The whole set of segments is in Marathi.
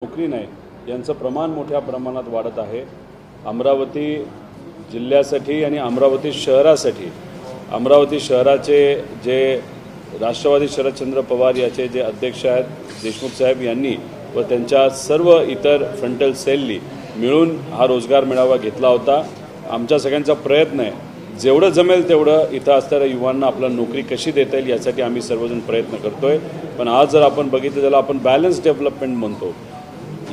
नोकरी नाही यांचं प्रमाण मोठ्या प्रमाणात वाढत आहे। अमरावती जिल्ह्यासाठी आणि अमरावती शहरासाठी अमरावती शहराचे जे राष्ट्रवादी शरदचंद्र पवार याचे जे अध्यक्ष आहेत देशमुख साहेब यांनी व त्यांच्या सर्व इतर फ्रंटल सेलनी मिळून हा रोजगार मेळावा घेतला होता। आमच्या सगळ्यांचा प्रयत्न आहे जेवढं जमेल तेवढं इथं असणाऱ्या युवांना आपल्याला नोकरी कशी देता येईल यासाठी आम्ही सर्वजण प्रयत्न करतोय। पण आज जर आपण बघितलं ज्याला आपण बॅलन्स डेव्हलपमेंट म्हणतो,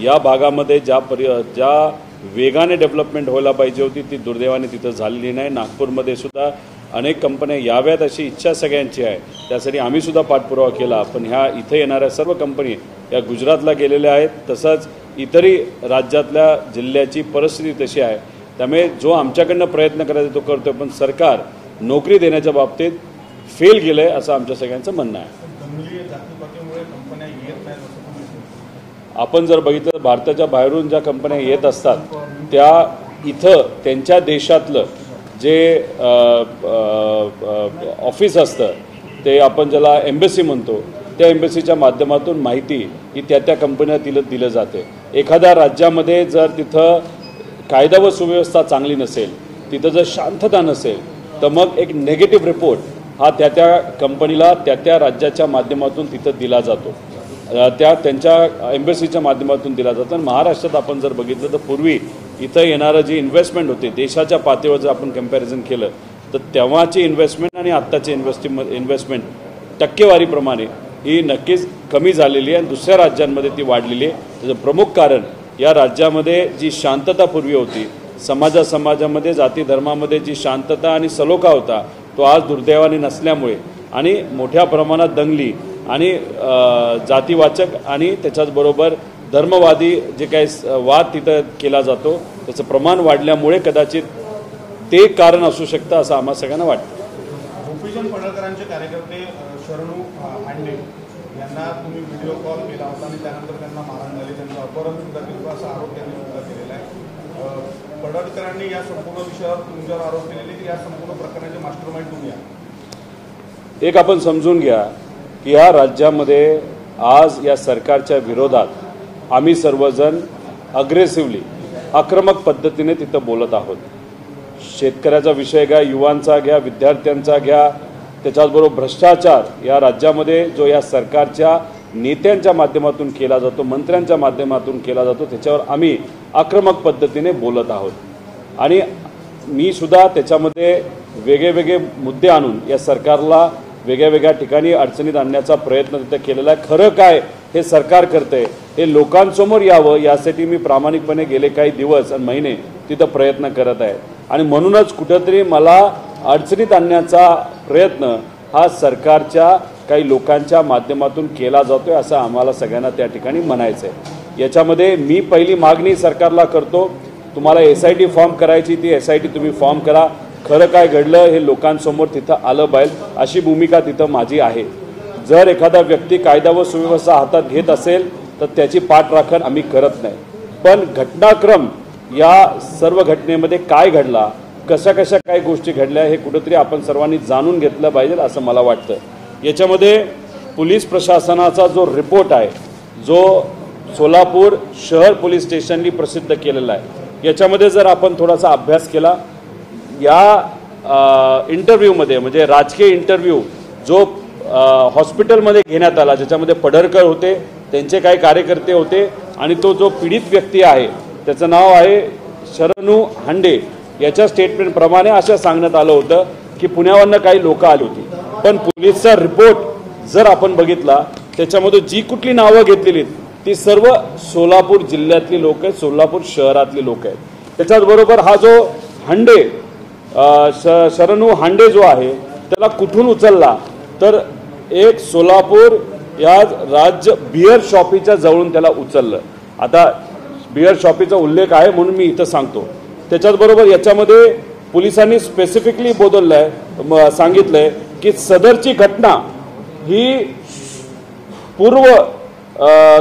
या भागामध्ये ज्या वेगाने डेव्हलपमेंट व्हायला पाहिजे होती ती दुर्दैवाने तिथं झालेली नाही। नागपूरमध्ये सुद्धा अनेक कंपन्या याव्यात अशी इच्छा सगळ्यांची आहे, त्यासाठी आम्ही सुद्धा पाठपुरावा केला। पण ह्या इथे येणाऱ्या सर्व कंपनी या गुजरातला गेलेल्या आहेत, तसंच इतरही राज्यातल्या जिल्ह्याची परिस्थिती तशी आहे, त्यामुळे जो आमच्याकडनं प्रयत्न करायचा तो करतोय, पण सरकार नोकरी देण्याच्या बाबतीत फेल गेलंय असं आमच्या सगळ्यांचं म्हणणं आहे। आपण जर बघितलं भारताच्या बाहेरून ज्या कंपन्या येत असतात त्या इथं त्यांच्या देशातलं जे ऑफिस असतं ते आपण ज्याला एम्बेसी म्हणतो, त्या एम्बेसीच्या माध्यमातून माहिती ही त्या कंपन्या दिलं जाते। एखाद्या राज्यामध्ये जर तिथं कायदा व सुव्यवस्था चांगली नसेल, तिथं जर शांतता नसेल, तर मग एक नेगेटिव्ह रिपोर्ट हा त्या कंपनीला त्या राज्याच्या माध्यमातून तिथं दिला जातो, त्यांच्या एम्बेसीच्या माध्यमातून दिला जातो। आणि महाराष्ट्रात आपण जर बघितलं तर पूर्वी इथं येणारं जी इन्व्हेस्टमेंट होती देशाच्या पातळीवर जर आपण कंपॅरिझन केलं तर तेव्हाची इन्व्हेस्टमेंट आणि आत्ताची इन्व्हेस्टमेंट टक्केवारीप्रमाणे ही नक्कीच कमी झालेली आहे आणि दुसऱ्या राज्यांमध्ये ती वाढलेली आहे। त्याचं प्रमुख कारण या राज्यामध्ये जी शांतता पूर्वी होती, समाजामध्ये जाती धर्मामध्ये जी शांतता आणि सलोखा होता तो आज दुर्दैवाने नसल्यामुळे आणि मोठ्या प्रमाणात दंगली आणि जातीवाचक आणि त्याच्याचबरोबर धर्मवादी जे काही वाद तिथं केला जातो त्याचं प्रमाण वाढल्यामुळे कदाचित ते कारण असू शकतं असं आम्हा सगळ्यांना वाटतं। भूषण पडळकरांचे कार्यकर्ते शरणू हांडे यांना तुम्ही व्हिडिओ कॉल केला होता आणि त्यानंतर त्यांना मारहाण झाली, त्यांचं अपहरण सुद्धा केलं असा आरोप त्यांनी सुद्धा केलेला आहे। पडळकरांनी या संपूर्ण विषयावर तुमच्यावर आरोप केलेले की या संपूर्ण प्रकरणाचे मास्टरमाइंड तुम्ही आहात। एक आपण समजून घ्या की या राज्यामध्ये आज या सरकारच्या विरोधात आम्ही सर्वजण अग्रेसिव्हली आक्रमक पद्धतीने तिथं बोलत आहोत। शेतकऱ्याचा विषय घ्या, युवांचा घ्या, विद्यार्थ्यांचा घ्या, त्याच्याचबरोबर भ्रष्टाचार या राज्यामध्ये जो या सरकारच्या नेत्यांच्या माध्यमातून केला जातो, मंत्र्यांच्या माध्यमातून केला जातो, त्याच्यावर आम्ही आक्रमक पद्धतीने बोलत आहोत। आणि मी सुद्धा त्याच्यामध्ये वेगळे मुद्दे आणून या सरकारला वेगळ्या ठिकाणी अडचणीत आणण्याचा प्रयत्न तिथं केलेला आहे। खरं काय हे सरकार करते हे लोकांसमोर यावं यासाठी मी प्रामाणिकपणे गेले काही दिवस आणि महिने तिथं प्रयत्न करत आहे। आणि म्हणूनच कुठंतरी मला अडचणीत आणण्याचा प्रयत्न हा सरकारच्या काही लोकांच्या माध्यमातून केला जातोय असं आम्हाला सगळ्यांना त्या ठिकाणी म्हणायचं आहे। याच्यामध्ये मी पहिली मागणी सरकारला करतो, तुम्हाला SIT फॉर्म करायची ती SIT तुम्ही फॉर्म करा, खरं काय घडलं हे लोकांसमोर तिथं आलं पाहिजे अशी भूमिका तिथं माझी आहे। जर एखादा व्यक्ती कायदा व सुव्यवस्था हातात घेत असेल तर त्याची पाठराखण आम्ही करत नाही, पण घटनाक्रम या सर्व घटनेमध्ये काय घडला, कशा काय गोष्टी घडल्या हे कुठेतरी आपण सर्वांनी जाणून घेतलं पाहिजे असं मला वाटतं। याच्यामध्ये पोलीस प्रशासनाचा जो रिपोर्ट आहे जो सोलापूर शहर पोलीस स्टेशननी प्रसिद्ध केलेला आहे, याच्यामध्ये जर आपण थोडासा अभ्यास केला या इंटरव्ह्यूमध्ये म्हणजे राजकीय इंटरव्ह्यू जो हॉस्पिटलमध्ये घेण्यात आला ज्याच्यामध्ये पडळकर होते, त्यांचे काही कार्यकर्ते होते आणि तो जो पीडित व्यक्ती आहे त्याचं नाव आहे शरणू हांडे, याच्या स्टेटमेंटप्रमाणे असं सांगण्यात आलं होतं की पुण्यावरनं काही लोक आली होती, पण पोलीसचा रिपोर्ट जर आपण बघितला त्याच्यामध्ये जी कुठली नावं घेतलेली ती सर्व सोलापूर जिल्ह्यातली लोक आहेत, सोलापूर शहरातली लोक आहेत। त्याच्याचबरोबर हा जो हांडे शरणू हांडे जो आहे त्याला कुठून उचलला तर एक सोलापूर या राज्य बिअर शॉपीच्या जवळून त्याला उचललं। आता बिअर शॉपीचा उल्लेख आहे म्हणून मी इथं सांगतो। त्याच्याचबरोबर याच्यामध्ये पोलिसांनी स्पेसिफिकली सांगितलंय की सदरची घटना ही पूर्व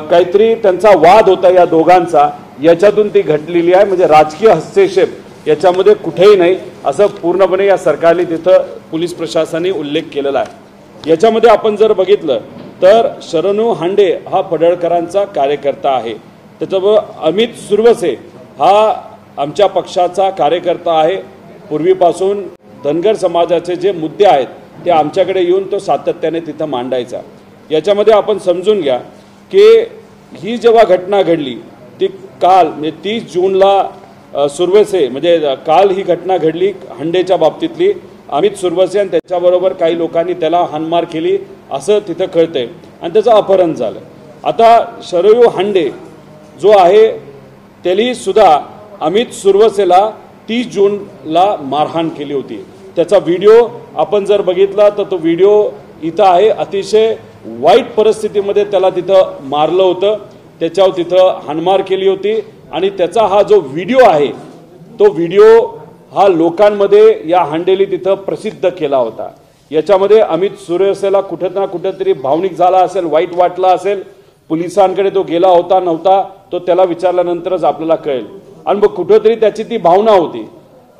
काहीतरी त्यांचा वाद होता या दोघांचा, याच्यातून ती घडलेली आहे, म्हणजे राजकीय हस्तक्षेप याच्यामध्ये कुठेही नाही असं पूर्णपणे या सरकारने तिथं पोलीस प्रशासनाने उल्लेख केलेला आहे। याच्यामध्ये आपण जर बघितलं तर शरणू हांडे हा पडळकरांचा कार्यकर्ता आहे। त्याच्याबरोबर अमित सुरवसे हा आमच्या पक्षाचा कार्यकर्ता आहे. पूर्वीपासून धनगर समाजाचे जे मुद्दे आहेत ते आमच्याकडे येऊन तो सातत्याने तिथं मांडायचा. याच्यामध्ये आपण समजून घ्या की ही जेव्हा घटना घडली ती काल म्हणजे 30 जूनला सुरवसे म्हणजे काल ही घटना घडली हंडेच्या बाबतीतली. अमित सुरवसे आणि त्याच्याबरोबर काही लोकांनी त्याला हाणमार केली असं तिथं कळतंय आणि त्याचं अपहरण झालं. आता शरयू हांडे जो आहे त्याने सुद्धा अमित सुरवसेला 30 जूनला मारहाण केली होती. त्याचा व्हिडिओ आपण जर बघितला तर तो व्हिडिओ इथं आहे. अतिशय वाईट परिस्थितीमध्ये त्याला तिथं मारलं होतं, त्याच्यावर तिथं हाणमार केली होती आणि त्याचा हा जो व्हिडिओ आहे तो व्हिडिओ हा लोकांमध्ये या हांडेली तिथं प्रसिद्ध केला होता. याच्यामध्ये अमित सुरवसेला कुठं ना कुठंतरी भावनिक झाला असेल, वाईट वाटला असेल. पोलिसांकडे तो गेला होता नव्हता तो त्याला विचारल्यानंतरच आपल्याला कळेल. आणि मग कुठंतरी त्याची ती भावना होती.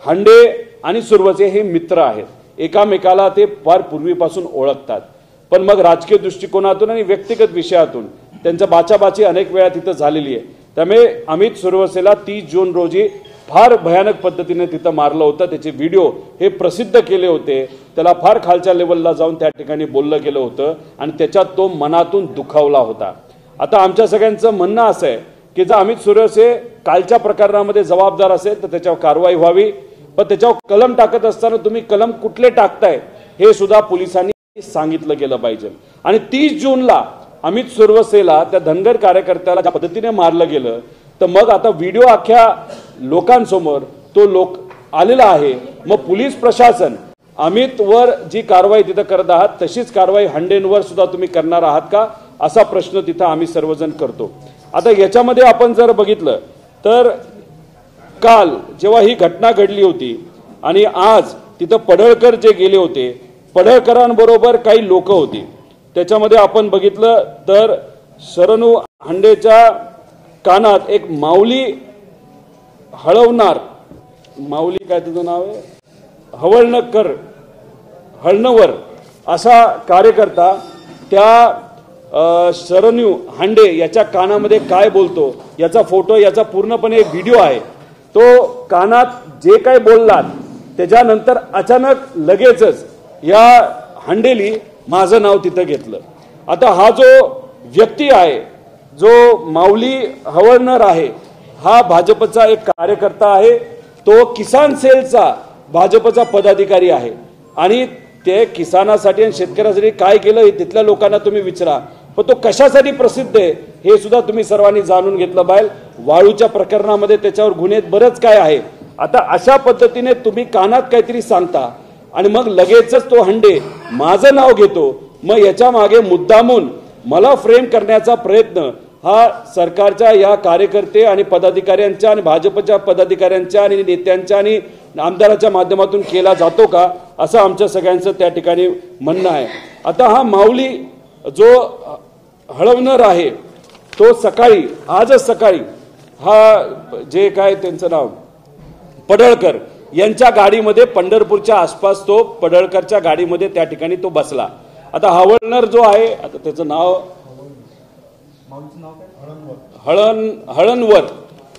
हांडे आणि सुरवसे हे मित्र आहेत, एकामेकाला ते फार पूर्वीपासून ओळखतात. पण मग राजकीय दृष्टिकोनातून आणि व्यक्तिगत विषयातून त्यांच्या बाचाबाची अनेक वेळा तिथं झालेली आहे. त्यामुळे अमित सुरवसेला 30 जून रोजी फार भयानक पद्धतीने तिथं मारलं होतं. त्याचे व्हिडिओ हे प्रसिद्ध केले होते. त्याला फार खालच्या लेवलला जाऊन त्या ठिकाणी बोललं गेलं होतं आणि त्याच्यात तो मनातून दुखावला होता. आता आमच्या सगळ्यांचं म्हणणं असं आहे की जर अमित सुरवसे कालच्या प्रकरणामध्ये जबाबदार असेल तर त्याच्यावर कारवाई व्हावी. पण त्याच्यावर कलम टाकत असताना तुम्ही कलम कुठले टाकताय हे सुद्धा पोलिसांनी सांगितलं गेलं पाहिजे. आणि 30 जूनला अमित सुरवसेला त्या धनगर कार्यकर्त्याला ज्या पद्धतीने मारलं गेलं तर मग आता व्हिडिओ अख्ख्या लोकांसमोर तो आलेला आहे. मग पोलीस प्रशासन अमितवर जी कारवाई तिथं करत आहात तशीच कारवाई हांडेंवर सुद्धा तुम्ही करणार आहात का असा प्रश्न तिथं आम्ही सर्वजण करतो. आता याच्यामध्ये आपण जर बघितलं तर काल जेव्हा ही घटना घडली होती आणि आज तिथं पडळकर जे गेले होते, पडळकरांबरोबर काही लोक होती. त्याच्यामध्ये आपण बघितलं तर शरणू हांडेच्या कानात एक माऊली माऊली काय तुझं नाव आहे हळणवर असा कार्यकर्ता त्या शरणू हांडे याच्या कानामध्ये काय बोलतो याचा फोटो, याचा पूर्णपणे व्हिडिओ आहे. तो कानात जे काय बोललात त्याच्यानंतर अचानक लगेचच या हांडेली माझं नाव तिथं घेतलं. आता हा जो व्यक्ती आहे जो माऊली हवळणर आहे हा भाजपचा एक कार्यकर्ता आहे. तो किसान सेलचा भाजपचा पदाधिकारी आहे आणि ते किसानासाठी आणि शेतकऱ्यासाठी काय केलं हे तिथल्या लोकांना तुम्ही विचारा. पण तो कशासाठी प्रसिद्ध आहे हे सुद्धा तुम्ही सर्वांनी जाणून घेतलं पाहिजे. वाळूच्या प्रकरणामध्ये त्याच्यावर गुन्हे बरंच काय आहे. आता अशा पद्धतीने तुम्ही कानात काहीतरी सांगता आणि मग लगेचच तो हांडे माझं नाव घेतो. मग याच्या मागे मुद्दामून मला फ्रेम करण्याचा प्रयत्न हा सरकारच्या या कार्यकर्ते आणि पदाधिकाऱ्यांच्या आणि भाजपच्या पदाधिकाऱ्यांच्या आणि नेत्यांच्या आणि आमदाराच्या माध्यमातून केला जातो का असं आमच्या सगळ्यांचं त्या ठिकाणी म्हणणं आहे. आता हा माऊली जो हळवणर आहे तो आजच सकाळी हा जे काय त्यांचं नाव पडळकर यांच्या गाडीमध्ये पंढरपूरच्या आसपास तो पडळकरच्या गाडीमध्ये त्या ठिकाणी तो बसला. आता हळवणर जो आहे आता त्याचं नाव हळणवर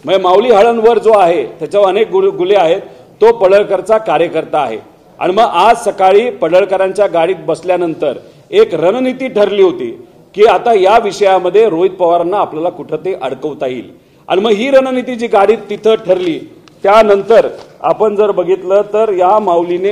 म्हणजे माऊली हळणवर जो आहे त्याच्यावर अनेक गुन्हे आहेत. तो पडळकरचा कार्यकर्ता आहे. आणि मग आज सकाळी पडळकरांच्या गाडीत बसल्यानंतर एक रणनीती ठरली होती की आता या विषयामध्ये रोहित पवारांना आपल्याला कुठं ते अडकवता येईल. आणि मग ही रणनीती जी गाडीत तिथं ठरली त्यानंतर आपण जर बघितलं तर या माऊलीने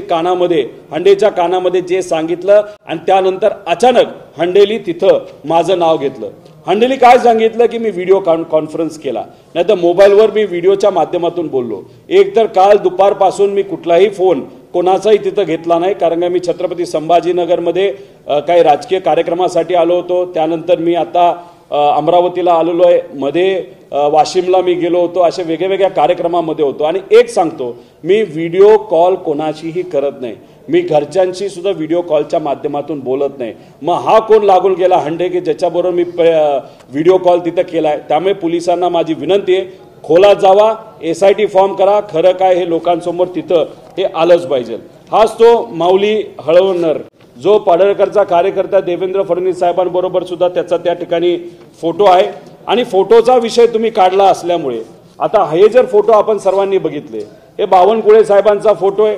हांडेच्या कानामध्ये जे सांगितलं आणि त्यानंतर अचानक हांडेली तिथं माझं नाव घेतलं. हांडेली काय सांगितलं की मी व्हिडिओ कॉन्फरन्स केला, नाही तर मोबाईलवर मी व्हिडिओच्या माध्यमातून बोललो. एक तर काल दुपारपासून मी कुठलाही फोन कोणाचाही तिथं घेतला नाही, कारण का मी छत्रपती संभाजीनगरमध्ये काही राजकीय कार्यक्रमासाठी आलो होतो. त्यानंतर मी आता अमरावतीला आलेलो आहे, मध्ये वाशिमला मी गेलो होतो, अशा वेगवेगळ्या कार्यक्रमामध्ये होतो. आणि एक सांगतो, मी व्हिडिओ कॉल कोणाशीही करत नाही, मी घरच्यांशी सुद्धा व्हिडिओ कॉलच्या माध्यमातून बोलत नाही. मग हा कोण लागून गेला हांडे की ज्याच्याबरोबर मी व्हिडिओ कॉल तिथं केलाय. त्यामुळे पोलिसांना माझी विनंती आहे, खोलात जावा, SIT फॉर्म करा, खरं काय हे लोकांसमोर तिथं हे आलंच पाहिजे. हाच तो माऊली हळवणर जो पडळकरचा कार्यकर्ता देवेंद्र फडणवीस साहेबांबरोबर सुद्धा त्याचा त्या ठिकाणी फोटो आहे. आणि फोटोचा विषय तुम्ही काढला असल्यामुळे आता हे जर फोटो आपण सर्वांनी बघितले, हे बावनकुळे साहेबांचा फोटो आहे।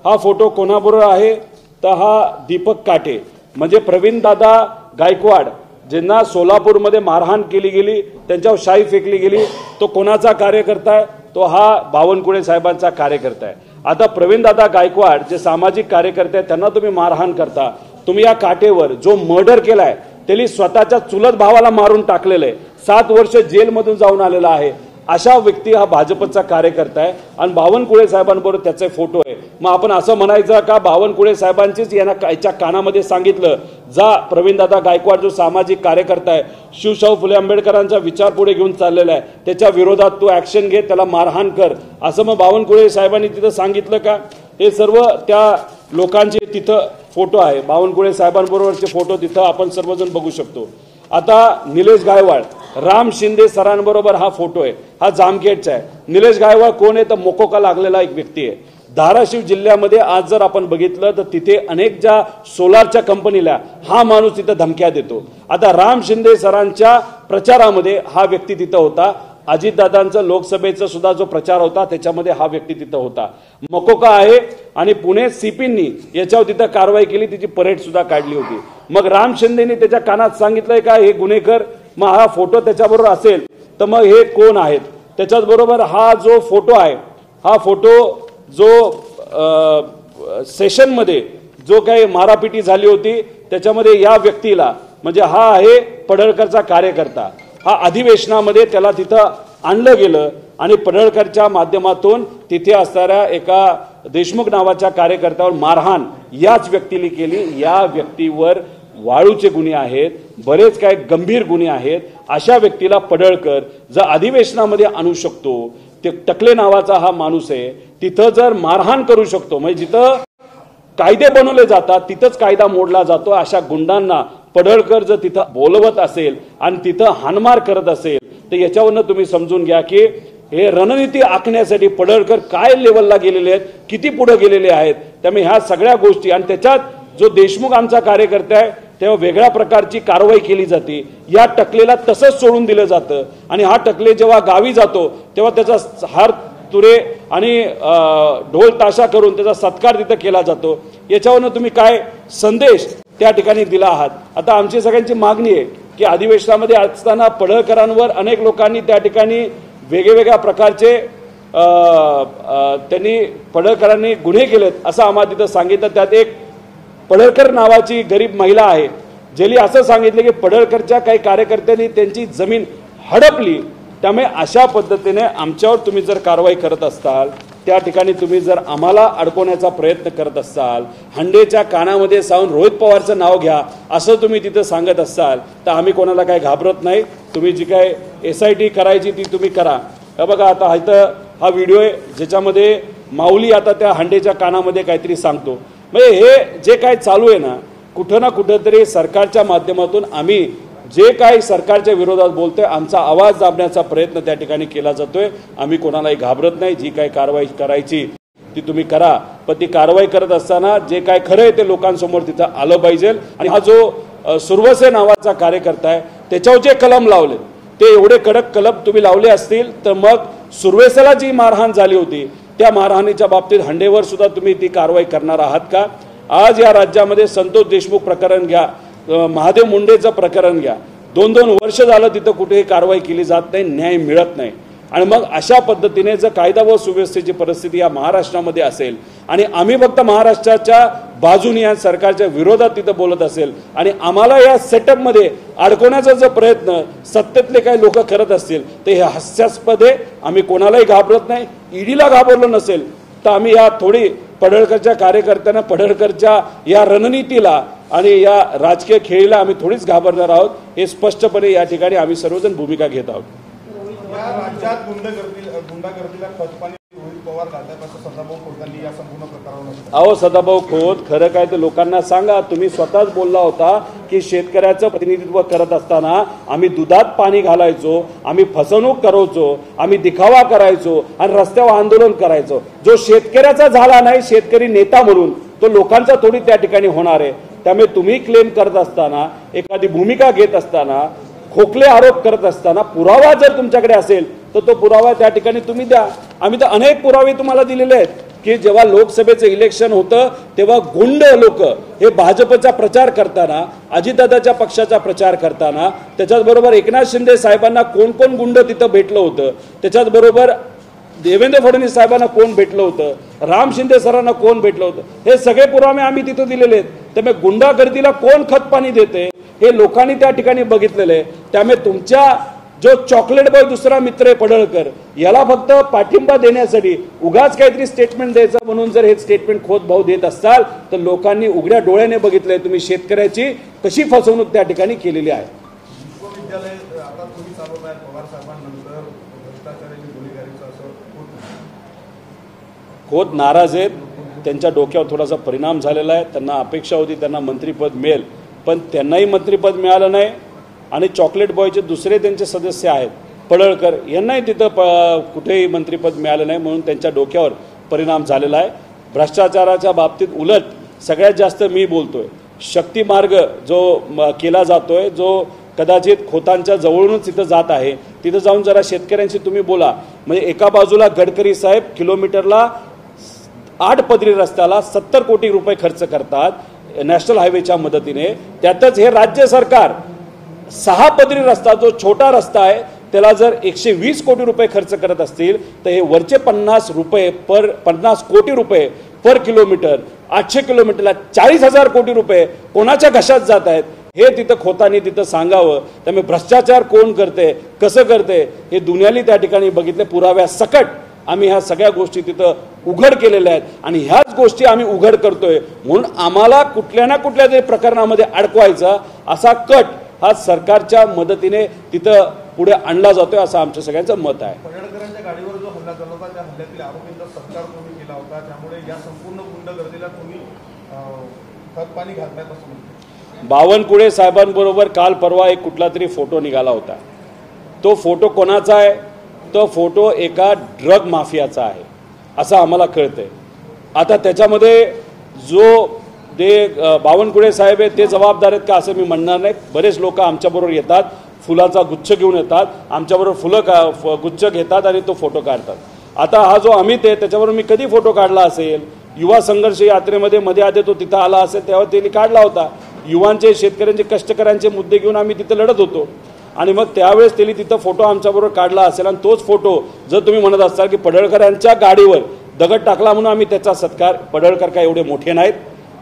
हा फोटो कोणाबरोबर आहे तर हा दीपक काटे म्हणजे प्रवीण दादा गायकवाड ज्यांना सोलापूरमध्ये मारहाण केली गेली, त्यांच्यावर शाई फेकली गेली, तो कोणाचा कार्यकर्ता आहे? तो हा बावनकुळे साहेबांचा कार्यकर्ता आहे। आता प्रवीण दादा गायकवाड जे सामाजिक कार्यकर्ते आहेत त्यांना तुम्ही मारहाण करता। तुम्ही या काटेवर जो मर्डर केलाय त्यांनी स्वतःच्या चुलत भावाला मारून टाकलेलं आहे, 7 वर्ष जेलमधून जाऊन आलेला आहे, अशा व्यक्ती हा भाजपचा कार्यकर्ता आहे आणि बावनकुळे साहेबांबरोबर त्याचे फोटो आहे। मग आपण असं म्हणायचं का बावनकुळे साहेबांचीच यांना कायच्या कानामध्ये सांगितलं जा प्रवीणदादा गायकवाड जो सामाजिक कार्यकर्ता आहे, शिवशाहू फुले आंबेडकरांचा विचार पुढे घेऊन चाललेला आहे, त्याच्या विरोधात तू ऍक्शन घे, त्याला मारहाण कर, असं मग बावनकुळे साहेबांनी तिथं सांगितलं का? हे सर्व त्या लोकांचे तिथं फोटो आहे, बावनकुळे साहेबांबरोबरचे फोटो तिथं आपण सर्वजण बघू शकतो। आता निलेश गायकवाड राम शिंदे सरांबरोबर हा फोटो आहे, हा जामखेडचा आहे। निलेश गायकवाड कोण आहे तर मोकोका लागलेला एक व्यक्ती आहे। धाराशिव जिल्ह्यामध्ये आज जर आपण बघितलं तर तिथे अनेक ज्या सोलारच्या कंपनीला हा माणूस तिथं धमक्या देतो। आता राम शिंदे सरांच्या प्रचारामध्ये हा व्यक्ती तिथं होता, अजितदादांचा लोकसभेचा सुद्धा जो प्रचार होता त्याच्यामध्ये हा व्यक्ती तिथं होता। मकोका आहे आणि पुणे सीपींनी याच्यावर तिथं कारवाई केली, तिची परेड सुद्धा काढली होती। मग राम शिंदेनी त्याच्या कानात सांगितलंय का हे गुन्हेगार? मग हा फोटो त्याच्याबरोबर असेल तर मग हे कोण आहेत? त्याच्याच बरोबर हा जो फोटो आहे, हा फोटो जो सेशनमध्ये जो काही मारापिटी झाली होती त्याच्यामध्ये या व्यक्तीला म्हणजे हा आहे पडळकरचा कार्यकर्ता, हा अधिवेशनामध्ये त्याला तिथं आणलं गेलं आणि पडळकरच्या माध्यमातून तिथे असणाऱ्या एका देशमुख नावाच्या कार्यकर्त्यावर मारहाण याच व्यक्तीने केली। या व्यक्तीवर वाळूचे गुन्हे आहेत, बरेच काही गंभीर गुन्हे आहेत। अशा व्यक्तीला पडळकर जर अधिवेशनामध्ये आणू शकतो, ते टकले नावाचा हा माणूस आहे, तिथं जर मारहाण करू शकतो, म्हणजे जिथं कायदे बनवले जातात तिथंच कायदा मोडला जातो, अशा गुंडांना पडळकर जर तिथं बोलवत असेल आणि तिथं हाणमार करत असेल तर याच्यावरनं तुम्ही समजून घ्या की हे रणनीती आखण्यासाठी पडळकर काय लेवलला गेलेले आहेत, किती पुढे गेलेले आहेत। त्यामुळे ह्या सगळ्या गोष्टी आणि त्याच्यात जो देशमुख आमचा कार्यकर्ता आहे तेव्हा वेगळ्या प्रकारची कारवाई केली जाते, या टकलेला तसंच सोडून दिलं जातं आणि हा टकले जेव्हा गावी जातो तेव्हा त्याचा हार तुरे आणि ढोल ताशा करून त्याचा सत्कार तिथं केला जातो। याच्यावरनं तुम्ही काय संदेश त्या ठिकाणी दिला आहात? आता आमची सगळ्यांची मागणी आहे की अधिवेशनामध्ये असताना पडळकरांवर अनेक लोकांनी त्या ठिकाणी वेगवेगळ्या प्रकारचे त्यांनी पडळकरांनी गुन्हे केलेत असं आम्हाला तिथं सांगितलं। त्यात एक पडळकर नावाची गरीब महिला आहे, ज्यांनी असं सांगितलं की पडळकरच्या काही कार्यकर्त्यांनी त्यांची जमीन हडपली। त्यामुळे अशा पद्धतीने आमच्यावर तुम्ही जर कारवाई करत असाल, त्या ठिकाणी तुम्ही जर आम्हाला अडकवण्याचा प्रयत्न करत असाल, हंडेच्या कानामध्ये सावून रोहित पवारचं नाव घ्या असं तुम्ही तिथं सांगत असाल तर आम्ही कोणाला काही घाबरत नाही। तुम्ही जी काय SIT करायची ती तुम्ही करा। बघा आता इथं हा व्हिडिओ आहे ज्याच्यामध्ये माऊली आता त्या हंडेच्या कानामध्ये काहीतरी सांगतो। म्हणजे हे जे काय चालू आहे ना, कुठं ना कुठंतरी सरकारच्या माध्यमातून आम्ही जे काही सरकारच्या विरोधात बोलतोय, आमचा आवाज दाबण्याचा प्रयत्न त्या ठिकाणी केला जातोय। आम्ही कोणालाही घाबरत नाही, जी काही कारवाई करायची ती तुम्ही करा, पण ती कारवाई करत असताना जे काय खरं आहे ते लोकांसमोर तिथं आलं पाहिजे। आणि हा जो सुरवसे नावाचा कार्यकर्ता आहे त्याच्यावर जे कलम लावले ते एवढे कडक कलम तुम्ही लावले असतील तर मग सुरवेसेला जी मारहाण झाली होती त्या मारहाणीच्या बाबतीत हंडेवर सुद्धा तुम्ही ती कारवाई करणार आहात का? आज या राज्यामध्ये संतोष देशमुख प्रकरण घ्या, महादेव मुंडेचं प्रकरण घ्या, 2-2 वर्ष झालं तिथं कुठेही कारवाई केली जात नाही, न्याय मिळत नाही। आणि मग अशा पद्धतीने जर कायदा व सुव्यवस्थेची परिस्थिती या महाराष्ट्रामध्ये असेल आणि आम्ही फक्त महाराष्ट्राच्या बाजूने या सरकारच्या विरोधात तिथं बोलत असेल आणि आम्हाला या सेटअपमध्ये अडकवण्याचा जो प्रयत्न सत्तेतले काही लोक करत असतील तर हे हास्यास्पद आहे। आम्ही कोणालाही घाबरत नाही, ईडीला घाबरलो नसेल तर आम्ही या थोडी पडळकरच्या कार्यकर्त्यांना, पडळकरच्या या रणनीतीला आणि या राजकीय खेळीला आम्ही थोडीच घाबरणार आहोत, हे स्पष्टपणे या ठिकाणी आम्ही सर्वजण भूमिका घेत आहोत। या राज्यात गुंडागर्दीला खतपाणी रोहित पवार घालतात असं सदाभाऊ खोतांनी या संपूर्ण प्रकारावर म्हटलं। अहो सदाभाऊ खोत, खरं काय ते लोकांना सांगा। तुम्ही स्वतःच बोलला होता की शेतकऱ्याचं प्रतिनिधित्व करत असताना आम्ही दुधात पाणी घालायचो, आम्ही फसवणूक करायचो, आम्ही दिखावा करायचो आणि रस्त्यावर आंदोलन करायचो। जो शेतकऱ्याचा झाला नाही शेतकरी नेता म्हणून तो लोकांचा थोडी त्या ठिकाणी होणार आहे। त्यामुळे तुम्ही क्लेम करत असताना, एखादी भूमिका घेत असताना खोकले आरोप करत असताना पुरावा जर तुमच्याकडे असेल तर तो पुरावा त्या ठिकाणी तुम्ही द्या. आम्ही तर अनेक पुरावे तुम्हाला दिलेले आहेत की जेव्हा लोकसभेचं इलेक्शन होतं तेव्हा गुंड लोक हे भाजपचा प्रचार करताना, अजितदादाच्या पक्षाचा प्रचार करताना, त्याच्याचबरोबर एकनाथ शिंदे साहेबांना कोण कोण गुंड तिथं भेटलं होतं, त्याच्याचबरोबर देवेंद्र फडणवीस साहेबांना कोण भेटलं होतं, राम शिंदे सरांना कोण भेटलं होतं, हे सगळे पुरावे आम्ही तिथं दिलेले आहेत. त्यामुळे गुंडागर्दीला कोण खत पाणी देते हे लोकांनी त्या ठिकाणी बघितलेलं आहे. त्यामुळे तुमच्या जो चॉकलेट बॉय दुसरा मित्र आहे पडळकर, याला फक्त पाठिंबा देण्यासाठी उगाच काहीतरी स्टेटमेंट द्यायचं म्हणून जर हे स्टेटमेंट खोत भाऊ देत असाल तर लोकांनी उघड्या डोळ्याने बघितलंय तुम्ही शेतकऱ्याची कशी फसवणूक त्या ठिकाणी केलेली आहे. विश्वविद्यालय आता तुम्ही चालवताय पवार साहेबांनंतर भ्रष्टाचाराची गुन्हेगारीचं असं खोत नाराज आहेत, त्यांच्या डोक्यावर थोडासा परिणाम झालेला आहे. त्यांना अपेक्षा होती त्यांना मंत्रिपद मिळेल, पण त्यांनाही मंत्रिपद मिळालं नाही. आणि चॉकलेट बॉयचे दुसरे त्यांचे सदस्य आहेत पडळकर, यांनाही तिथं कुठेही मंत्रिपद मिळालं नाही, म्हणून त्यांच्या डोक्यावर परिणाम झालेला आहे. भ्रष्टाचाराच्या बाबतीत उलट सगळ्यात जास्त मी बोलतोय. शक्ती मार्ग जो केला जातोय, जो कदाचित खोतांच्या जवळूनच तिथं जात आहे, तिथं जाऊन जरा शेतकऱ्यांशी तुम्ही बोला. म्हणजे एका बाजूला गडकरी साहेब किलोमीटरला 8 पदरी रस्त्याला 70 कोटी रुपये खर्च करतात नॅशनल हायवेच्या मदतीने, त्यातच हे राज्य सरकार 6 पदरी रस्ता जो छोटा रस्ता आहे त्याला जर 120 कोटी रुपये खर्च करत असतील तर हे वरचे 50 कोटी रुपये पर किलोमीटर, 800 किलोमीटरला 40,000 कोटी रुपये कोणाच्या घशात जात आहेत हे तिथं खोतांनी तिथं सांगावं. त्यामुळे भ्रष्टाचार कोण करते, कसं करते हे दुनियाली त्या ठिकाणी बघितले. पुराव्या सकट आम्ही ह्या सगळ्या गोष्टी तिथं उघड केलेल्या आहेत आणि ह्याच गोष्टी आम्ही उघड करतोय. म्हणून आम्हाला कुठल्या ना कुठल्या तरी प्रकरणामध्ये अडकवायचा असा कट हा सरकारच्या मदतीने तिथं पुढे आणला जातोय असं आमच्या सगळ्यांचं मत आहे. पडळकरांच्या गाडीवर जो हल्ला झाला होता त्या हल्ल्यातील आरोपींचा सत्कार तुम्ही केला होता, त्यामुळे या संपूर्ण गुंडगर्दीला तुम्ही खतपाणी घालतायत असं म्हणतो. बावनकुळे साहेबांबरोबर काल परवा एक कुठला तरी फोटो निघाला होता. तो फोटो कोणाचा आहे? तो फोटो एका ड्रग माफियाचा आहे असं आम्हाला कळतंय. आता त्याच्यामध्ये जो बावनकुळे साहेब आहेत ते जबाबदार आहेत का असं मी म्हणणार नाही. बरेच लोक आमच्याबरोबर येतात, फुलाचा गुच्छ घेऊन येतात, आमच्याबरोबर गुच्छ घेतात आणि तो फोटो काढतात. आता हा जो अमित आहे त्याच्याबरोबर मी कधी फोटो काढला असेल? युवा संघर्ष यात्रेमध्ये मध्ये आधी तो तिथं आला असेल तेव्हा त्यांनी काढला होता. युवांचे, शेतकऱ्यांचे, कष्टकऱ्यांचे मुद्दे घेऊन आम्ही तिथं लढत होतो आणि मग त्यावेळेस त्यांनी तिथं फोटो आमच्याबरोबर काढला असेल. आणि तोच फोटो जर तुम्ही म्हणत असाल की पडळकरांच्या गाडीवर दगड टाकला म्हणून आम्ही त्याचा सत्कार, पडळकर काय एवढे मोठे नाहीत,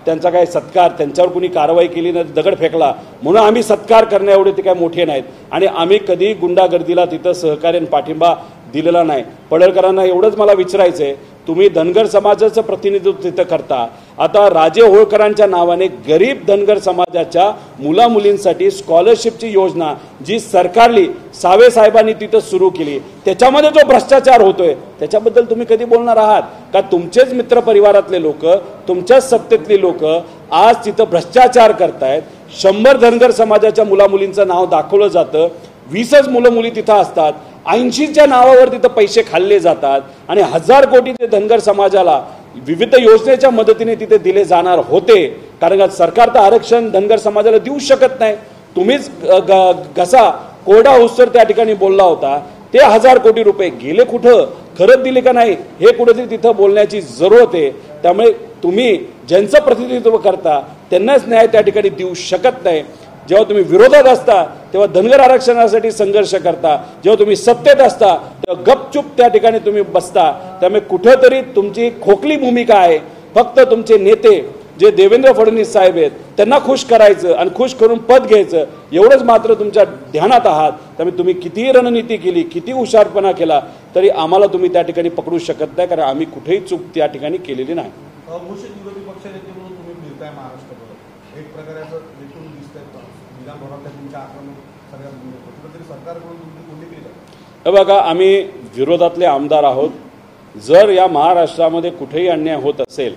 त्यांचा काय सत्कार, त्यांच्यावर कुणी कारवाई केली नाही, दगड फेकला म्हणून आम्ही सत्कार करण्या एवढे ते काय मोठे नाहीत. आणि आम्ही कधी गुंडागर्दीला तिथं सहकार्य पाठिंबा दिलेला नाही. पडळकरांना एवढंच मला विचारायचं आहे, तुम्ही धनगर समाजाचं प्रतिनिधित्व तिथं करता. आता राजे होळकरांच्या नावाने गरीब धनगर समाजाच्या मुलामुलींसाठी स्कॉलरशिपची योजना जी सरकारली सावे साहेबांनी तिथं सुरू केली, त्याच्यामध्ये जो भ्रष्टाचार होतोय त्याच्याबद्दल तुम्ही कधी बोलणार आहात का? तुमचेच मित्रपरिवारातले लोक, तुमच्याच सत्तेतली लोक आज तिथं भ्रष्टाचार करतायत. 100 धनगर समाजाच्या मुलामुलींचं नाव दाखवलं जातं, 20च मुलं मुली तिथं असतात, 80च्या नावावर तिथं पैसे खाल्ले जातात आणि 1000 कोटी ते धनगर समाजाला विविध योजनेच्या मदतीने तिथे दिले जाणार होते. कारण सरकार तर आरक्षण धनगर समाजाला देऊ शकत नाही. तुम्हीच घसा कोरडा होस्तर त्या ठिकाणी बोलला होता. ते 1000 कोटी रुपये गेले कुठं, खरंच दिले का नाही हे कुठेतरी तिथं बोलण्याची जरूरत आहे. त्यामुळे तुम्ही ज्यांचं प्रतिनिधित्व करता त्यांनाच न्याय त्या ठिकाणी देऊ शकत नाही. जेव्हा तुम्ही विरोधात असता तेव्हा धनगर आरक्षणासाठी संघर्ष करता, जेव्हा तुम्ही सत्तेत असता तेव्हा गपचूप त्या ठिकाणी तुम्ही बसता. त्यामुळे कुठेतरी तुमची खोकली भूमिका आहे. फक्त तुमचे नेते जे देवेंद्र फडणवीस साहेब आहेत त्यांना खुश करायचं आणि खुश करून पद घ्यायचं एवढंच मात्र तुमच्या ध्यानात आहात. त्यामुळे तुम्ही कितीही रणनीती केली, किती हुशारपणा केला तरी आम्हाला तुम्ही त्या ठिकाणी पकडू शकत नाही, कारण आम्ही कुठेही चूक त्या ठिकाणी केलेली नाही. घोषित विरोधी पक्षनेते म्हणून तुम्ही फिरताय महाराष्ट्रात, एक प्रकारे असं देखून दिसतंय विधानभवनातल्या तुमच्या आक्रमक सगळ्या कुठेतरी सरकारकडून तुमची कोणी केली जाते. बघा, आम्ही विरोधातले आमदार आहोत. जर या महाराष्ट्रामध्ये कुठेही अन्याय होत असेल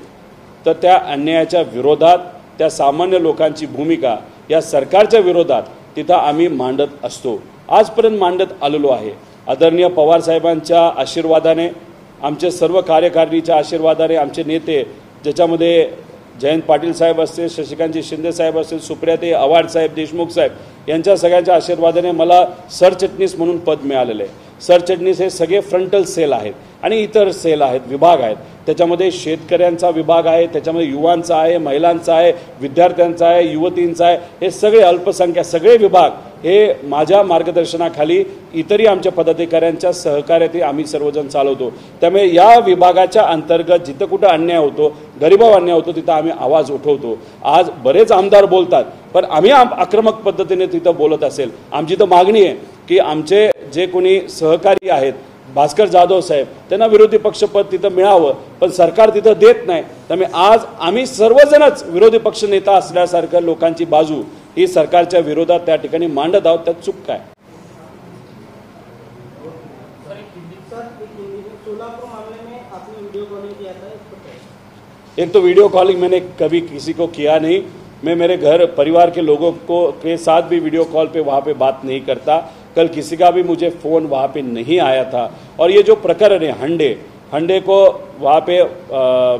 तर त्या अन्यायाच्या विरोधात त्या सामान्य लोकांची भूमिका या सरकारच्या विरोधात तिथं आम्ही मांडत असतो, आजपर्यंत मांडत आलेलो आहे. आदरणीय पवारसाहेबांच्या आशीर्वादाने, आमचे सर्व कार्यकारिणीच्या आशीर्वादाने, आमचे नेते ज्याच्यामध्ये जयंत पाटील साहेब असतील, शशिकांतजी शिंदे साहेब असतील, सुप्रियाताई आव्हाड साहेब, देशमुख साहेब यांच्या सगळ्यांच्या आशीर्वादाने मला सरचिटणीस म्हणून पद मिळालेलं आहे। सरचिटणीस हे सगळे फ्रंटल सेल आहेत आणि इतर सेल आहेत, विभाग आहेत। त्याच्यामध्ये शेतकऱ्यांचा विभाग आहे, त्याच्यामध्ये युवांचा आहे, महिलांचा आहे, विद्यार्थ्यांचा आहे, युवतींचा आहे, हे सगळे अल्पसंख्याक सगळे विभाग हे माझ्या मार्गदर्शनाखाली इतरही आमच्या पदाधिकाऱ्यांच्या सहकार्याने आम्ही सर्वजण चालवतो। त्यामुळे या विभागाच्या अंतर्गत जिथं कुठं अन्याय होतो, गरिबावर अन्याय होतो, तिथं आम्ही आवाज उठवतो। आज बरेच आमदार बोलतात, पण आम्ही आक्रमक पद्धतीने तिथं बोलत असेल। आमची तर मागणी आहे की आमचे जे कोणी सहकारी आहेत, भास्कर जाधव साहेब, त्यांना विरोधी पक्षपद तिथं मिळावं, पण सरकार तिथं देत नाही। त्यामुळे आज आम्ही सर्वजणच विरोधी पक्ष नेता असल्यासारखं लोकांची बाजू ही सरकारच्या विरोधात त्या ठिकाणी मांडत आहोत। त्यात चूक काय? एक तो वीडियो कॉलिंग मैंने कभी किसी को किया नहीं। मैं मेरे घर परिवार के लोगों को के साथ भी वीडियो कॉल पे वहाँ पे बात नहीं करता। कल किसी का भी मुझे फ़ोन वहाँ पे नहीं आया था। और ये जो प्रकरण है हंडे को वहाँ पे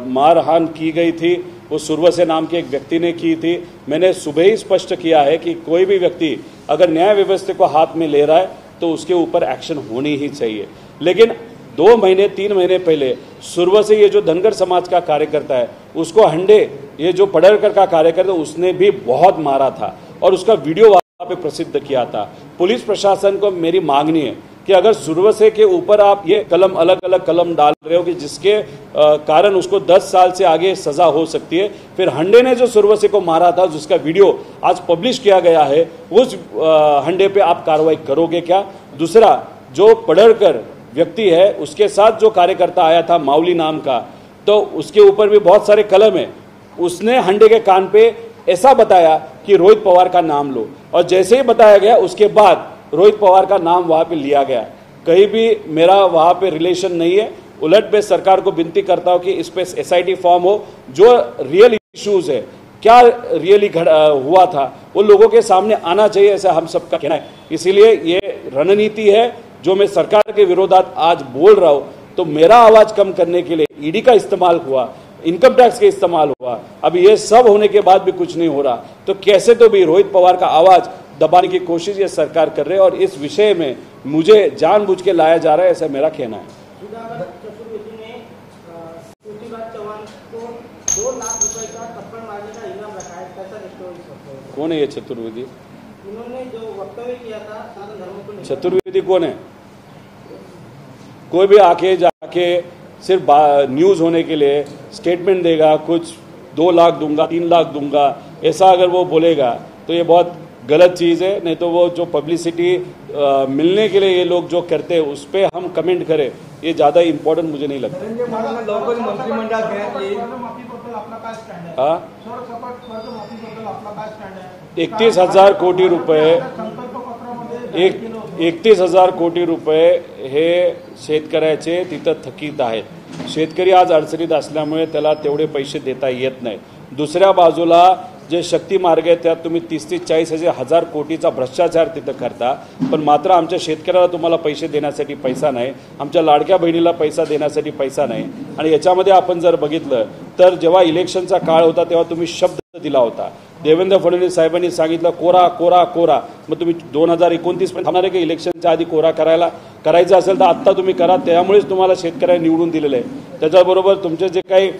मारहान की गई थी, वो सुरवसे नाम के एक व्यक्ति ने की थी। मैंने सुबह ही स्पष्ट किया है कि कोई भी व्यक्ति अगर न्याय व्यवस्था को हाथ में ले रहा है तो उसके ऊपर एक्शन होनी ही चाहिए। लेकिन 2 महीने 3 महीने पहले सुरवसे ये जो धनगर समाज का कार्यकर्ता है, उसको हंडे ये जो पडळकर का कार्यकर्ता उसने भी बहुत मारा था और उसका वीडियो वहाँ पे प्रसिद्ध किया था। पुलिस प्रशासन को मेरी मांगनी है कि अगर सुरवसे के ऊपर आप ये कलम अलग अलग कलम डाल रहे हो कि जिसके कारण उसको 10 साल से आगे सजा हो सकती है, फिर हंडे ने जो सुरवसे को मारा था जिसका वीडियो आज पब्लिश किया गया है, उस हंडे पे आप कार्रवाई करोगे क्या? दूसरा, जो पडळकर व्यक्ति है उसके साथ जो कार्यकर्ता आया था माउली नाम का, तो उसके ऊपर भी बहुत सारे कलम है। उसने हंडे के कान पे ऐसा बताया कि रोहित पवार का नाम लो, और जैसे ही बताया गया उसके बाद रोहित पवार का नाम वहाँ पे लिया गया। कहीं भी मेरा वहाँ पे रिलेशन नहीं है। उलट मैं सरकार को विनती करता हूँ कि इस पे SIT फॉर्म हो, जो रियल इश्यूज है, क्या रियली हुआ था, वो लोगों के सामने आना चाहिए, ऐसा हम सबका कहना है। इसीलिए ये रणनीति है जो मैं सरकार के विरोधात आज बोल रहा हूँ। तो मेरा आवाज कम करने के लिए ईडी का इस्तेमाल हुआ, इनकम टैक्स का इस्तेमाल हुआ। अब ये सब होने के बाद भी कुछ नहीं हो रहा, तो कैसे तो भी रोहित पवार का आवाज दबाने की कोशिश ये सरकार कर रही है, और इस विषय में मुझे जानबूझ के लाया जा रहा है, ऐसा मेरा कहना है। कौन है ये चतुर्वेदी? उन्होंने जो वक्तव्य किया था सनातन धर्म को, चतुर्वेदी कौन है? कोई भी आके जाके सिर्फ न्यूज़ होने के लिए स्टेटमेंट देगा, कुछ 2 लाख दूंगा, 3 लाख दूंगा, ऐसा अगर वो बोलेगा तो ये बहुत गलत चीज़ है। नहीं तो वो जो पब्लिसिटी मिलने के लिए ये लोग जो करते हैं उस पर हम कमेंट करें, ये ज़्यादा इम्पोर्टेंट मुझे नहीं लगता। हाँ, 31,000 कोटी रुपये 31,000 कोटी रुपये हे शेतकऱ्याचे तिथं थकीत आहेत। शेतकरी आज अडचणीत असल्यामुळे त्याला तेवढे पैसे देता येत नाही। दुसऱ्या बाजूला जे शक्ती मार्ग आहे त्यात तुम्ही 30-40 कोटीचा भ्रष्टाचार तिथं करता, पण मात्र आमच्या शेतकऱ्याला तुम्हाला पैसे देण्यासाठी पैसा नाही, आमच्या लाडक्या बहिणीला पैसा देण्यासाठी पैसा नाही। आणि याच्यामध्ये आपण जर बघितलं तर जेव्हा इलेक्शनचा काळ होता तेव्हा तुम्ही शब्द दिला होता, देवेंद्र फडणवीस साहेबांनी सांगितलं कोरा कोरा कोरा। मग तुम्ही 2029 पर्यंत थांबणार आहे की इलेक्शनच्या आधी कोरा करायचं असेल तर आत्ता तुम्ही करा, त्यामुळेच तुम्हाला शेतकऱ्यांनी निवडून दिलेलं आहे। त्याच्याबरोबर तुमचे जे काही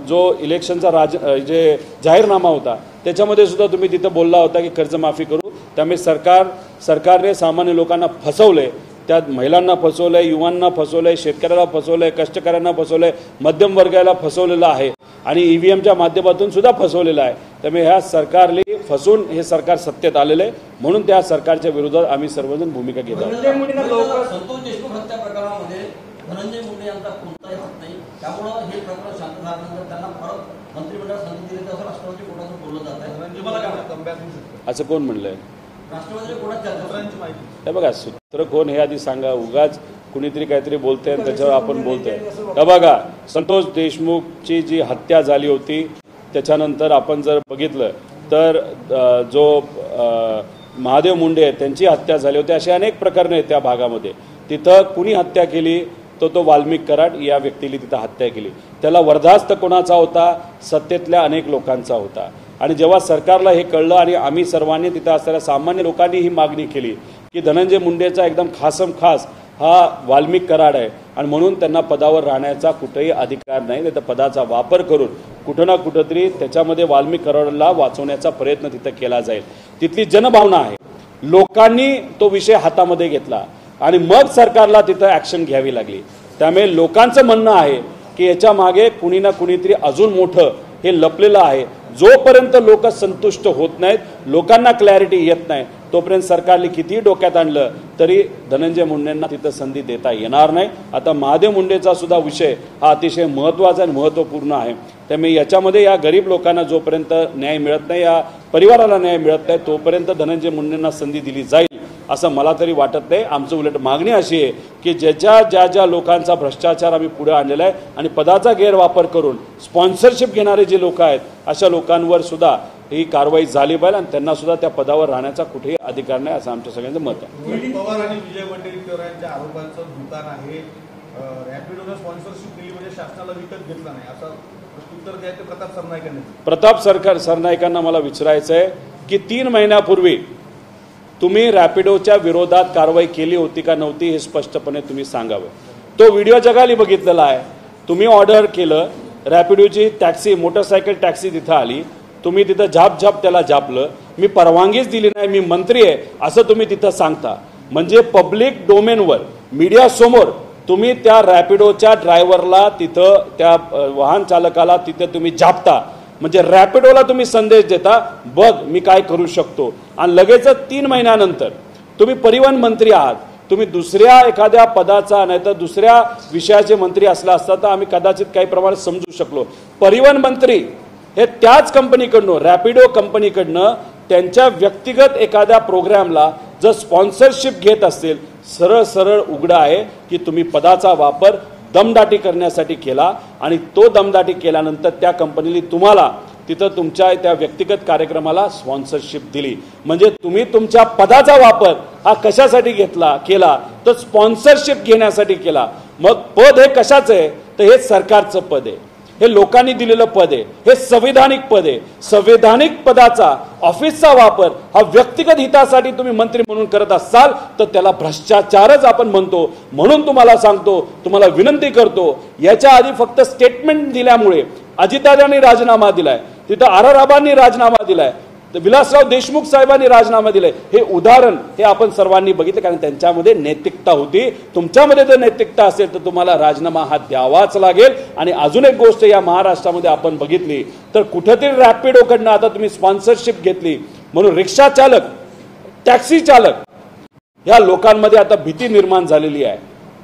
जो इलेक्शनचा जे जाहीरनामा होता त्याच्यामध्ये सुद्धा तुम्ही तिथं बोलला होता की कर्जमाफी करू। त्यामुळे सरकारने सामान्य लोकांना फसवले, त्यात महिलांना फसवलंय, युवांना फसवलंय, शेतकऱ्याला फसवलंय, कष्टकऱ्यांना फसवलंय, मध्यम वर्गाला फसवलेलं आहे आणि EVMच्या माध्यमातून सुद्धा फसवलेलं आहे। त्यामुळे ह्या सरकारने फसून हे सरकार सत्तेत आलेलं आहे, म्हणून त्या सरकारच्या विरोधात आम्ही सर्वजण भूमिका घेत आहोत। संतोष देशमुख हत्या प्रकरणामध्ये धनंजय मुंडे यांचा कोणताही हात नाही, त्यामुळे हे प्रकरण शांत झाल्यानंतर त्यांना परत मंत्रिमंडळ संधी दिली असं राष्ट्रवादी कोर्टातून बोललं जात आहे। मला काय वाटतं, असं कोण म्हणलंय? राष्ट्रवादी कोर्टात चर्चा माहिती हे बघा, सूत्र कोण हे आधी सांगा। उगाच कुणीतरी काहीतरी बोलतंय आणि त्याच्यावर आपण बोलतोय। हे बघा, संतोष देशमुखची जी हत्या झाली होती त्याच्यानंतर आपण जर बघितलं तर जो महादेव मुंडे आहेत त्यांची हत्या झाली होती, असे अनेक प्रकरणे आहेत त्या भागामध्ये। तिथं कुणी हत्या केली तो वाल्मिक कराड या व्यक्तीने तिथं हत्या केली। त्याला वरदास्त कोणाचा होता? सत्तेतल्या अनेक लोकांचा होता। आणि जेव्हा सरकारला हे कळलं आणि आम्ही सर्वांनी तिथं असणाऱ्या सामान्य लोकांनी ही मागणी केली की धनंजय मुंडेचा एकदम खास हा वाल्मिक कराड आहे आणि म्हणून त्यांना पदावर राहण्याचा कुठेही अधिकार नाही, तर पदाचा वापर करून कुठं ना कुठंतरी त्याच्यामध्ये वाल्मिक कराडला वाचवण्याचा प्रयत्न तिथं केला जाईल. तिथली जनभावना आहे, लोकांनी तो विषय हातामध्ये घेतला आणि मग सरकारला तिथं ॲक्शन घ्यावी लागली. त्यामुळे लोकांचं म्हणणं आहे की याच्या मागे कुणी ना कुणीतरी अजून मोठं हे लपलेलं आहे. जोपर्यंत लोक संतुष्ट होत नाहीत, लोकांना क्लॅरिटी येत नाही, तोपर्यंत सरकारने कितीही डोक्यात आणलं तरी धनंजय मुंडेंना तिथं संधी देता येणार नाही. आता महादेव मुंडेचा सुद्धा विषय हा अतिशय महत्त्वाचा आणि महत्त्वपूर्ण आहे. त्यामुळे याच्यामध्ये या गरीब लोकांना जोपर्यंत न्याय मिळत नाही, या परिवाराला न्याय मिळत नाही, तोपर्यंत धनंजय मुंडेंना संधी दिली जाईल असं मला तरी वाटत नाही. आमचं उलट मागणी अशी आहे की ज्या लोकांचा भ्रष्टाचार आम्ही पुढे आणलेला आहे आणि पदाचा गैरवापर करून स्पॉन्सरशिप घेणारे जे लोक आहेत अशा लोकांवर सुद्धा ही कारवाई झाली पाहिजे आणि त्यांना सुद्धा त्या पदावर राहण्याचा कुठेही अधिकार नाही असं आमच्या सगळ्यांचं मत आहे. पवार आणि विजय वडेट्टीवार यांच्या आरोपांचं दुकान आहे, रॅपिडोला स्पॉन्सरशिप दिली म्हणजे शासनाला विकत घेतला नाही असं उत्तर द्यायचं प्रताप सरनाईकांना मला विचारायचं आहे की 3 महिन्यापूर्वी तुम्ही रॅपिडोच्या विरोधात कारवाई केली होती का नव्हती हे स्पष्टपणे तुम्ही सांगावं. तो व्हिडिओ जगाली बघितलेला आहे. तुम्ही ऑर्डर केलं, रॅपिडोची टॅक्सी मोटरसायकल टॅक्सी तिथं आली, तुम्ही तिथं झाप त्याला झापलं, मी परवानगीच दिली नाही, मी मंत्री आहे असं तुम्ही तिथं सांगता. म्हणजे पब्लिक डोमेनवर मीडियासमोर तुम्ही त्या रॅपिडोच्या ड्रायव्हरला तिथं त्या वाहन चालकाला तिथं तुम्ही झापता. म्हणजे रॅपिडोला तुम्ही संदेश देता बघ मी काय करू शकतो. आणि लगेच 3 महिन्यानंतर तुम्ही परिवहन मंत्री आहात, तुम्ही दुसऱ्या एखाद्या पदाचा नाही तर दुसऱ्या विषयाचे मंत्री असला असता तर आम्ही कदाचित काही प्रमाणात समजू शकलो. परिवहन मंत्री हे त्याच कंपनीकडनं, रॅपिडो कंपनीकडनं त्यांच्या व्यक्तिगत एखाद्या प्रोग्रामला जर स्पॉन्सरशिप घेत असेल, सरळ उघडं आहे की तुम्ही पदाचा वापर दमदाटी करण्यासाठी केला आणि तो दमदाटी केल्यानंतर त्या कंपनीने तुम्हाला तिथं तुमच्या त्या व्यक्तिगत कार्यक्रमाला स्पॉन्सरशिप दिली. म्हणजे तुम्ही तुमच्या पदाचा वापर हा कशासाठी केला तर स्पॉन्सरशिप घेण्यासाठी केला. मग पद हे कशाचं आहे तर हे सरकारचं पद आहे, हे लोकांनी दिलेलं पद आहे, हे संविधानिक पद आहे. संविधानिक पदाचा ऑफिसचा वापर हा व्यक्तिगत हितासाठी तुम्ही मंत्री म्हणून करत असाल तर त्याला भ्रष्टाचारच आपण म्हणतो. म्हणून तुम्हाला सांगतो, तुम्हाला विनंती करतो, याच्या आधी फक्त स्टेटमेंट दिल्यामुळे अजितदादांनी राजीनामा दिलाय, तिथं आराराबांनी राजीनामा दिलाय, विलासराव देशमुख साहेबांनी राजीनामा दिलाय. हे उदाहरण हे आपण सर्वांनी बघितलं कारण त्यांच्यामध्ये नैतिकता होती. तुमच्यामध्ये जर नैतिकता असेल तर तुम्हाला राजीनामा हा द्यावाच लागेल. आणि अजून एक गोष्ट या महाराष्ट्रामध्ये आपण बघितली तर कुठेतरी रॅपिडोकडनं आता तुम्ही स्पॉन्सरशिप घेतली म्हणून रिक्षा चालक, टॅक्सी चालक या लोकांमध्ये आता भीती निर्माण झालेली आहे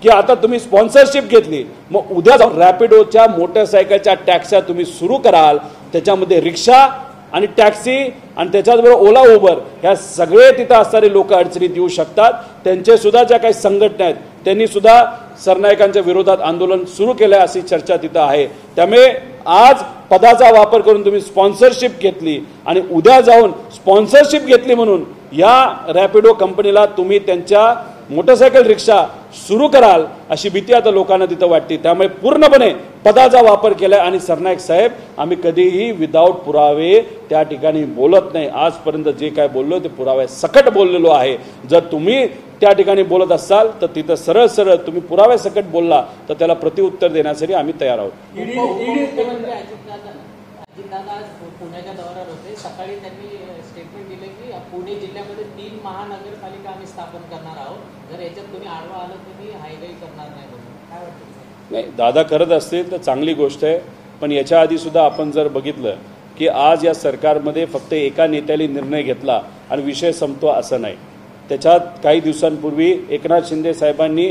की आता तुम्ही स्पॉन्सरशिप घेतली, मग उद्या जाऊन रॅपिडोच्या मोटरसायकलच्या टॅक्स्या तुम्ही सुरू कराल, त्याच्यामध्ये रिक्षा आणि टॅक्सी आणि त्याच्याबरोबर ओला उबर ह्या सगळे तिथं असणारे लोक अडचणीत येऊ शकतात. त्यांचे सुद्धा ज्या काही संघटना आहेत त्यांनी सुद्धा सरनाईकांच्या विरोधात आंदोलन सुरू केलं अशी चर्चा तिथं आहे. त्यामुळे आज पदाचा वापर करून तुम्ही स्पॉन्सरशिप घेतली आणि उद्या जाऊन स्पॉन्सरशिप घेतली म्हणून या रॅपिडो कंपनीला तुम्ही त्यांच्या मोटरसायकल रिक्षा सुरू कराल अशी भीती आता लोकांना तिथं वाटते. त्यामुळे पूर्णपणे पदाचा वापर केलाय. आणि सरनाईक साहेब, आम्ही कधीही विदाऊट पुरावे त्या ठिकाणी बोलत नाही. आजपर्यंत जे काय बोललो ते पुरावे सकट बोललेलो आहे. जर तुम्ही त्या ठिकाणी बोलत असाल तर तिथं सरळ तुम्ही पुरावे सकट बोलला तर त्याला प्रतिउत्तर देण्यासाठी आम्ही तयार आहोत. अजितदादा पुण्याच्या दौऱ्यावर होते. सकाळी त्यांनी स्टेटमेंट दिले की पुणे जिल्ह्यामध्ये 3 महानगरपालिका आम्ही स्थापन करणार आहोत, जर याच्यात तुम्ही आडवा आलं तुम्ही हायगाई करणार नाही म्हणून. काय वाटतं? नाही, दादा करत असतील तर चांगली गोष्ट आहे. पण याच्या आधी सुद्धा आपण जर बघितलं की आज या सरकारमध्ये फक्त एका नेत्याने निर्णय घेतला आणि विषय संपतो असं नाही. त्याच्यात काही दिवसांपूर्वी एकनाथ शिंदे साहेबांनी